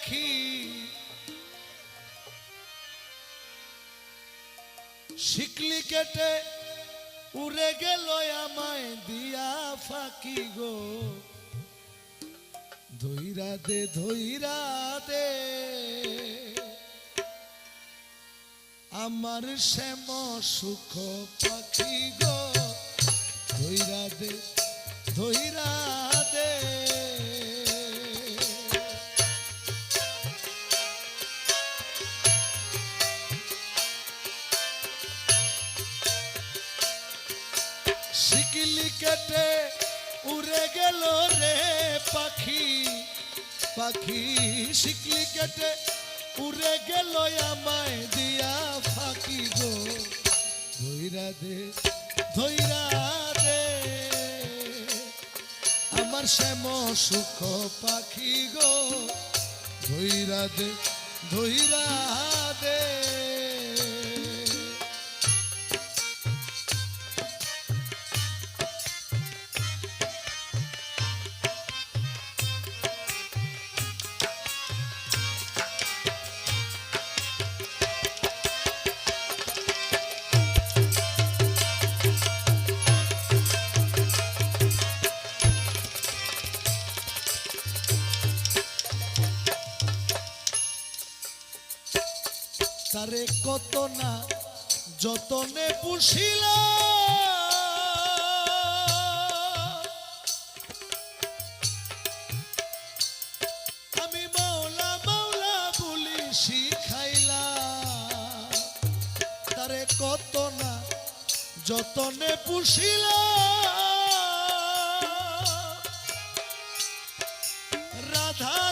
পাখি শিকলি কেটে উড়ে গেল আমায় দিয়া ফাঁকি গো ধইরা দে আমার শ্যাম সুখ পাখি গো ধইরা দে শিকলি কেটে উড়ে গেল রে পাখি পাখি শিকলি কেটে উড়ে গেল আমায় দিয়া ফাঁকি গো ধইরা দে আমার শ্যাম সুখ পাখি গো ধইরা দে তারে কত না যতনে পুষিল আমি মাওলা মাওলা বলি শিখাইলাম তারে কত না যতনে পুষিল রাধা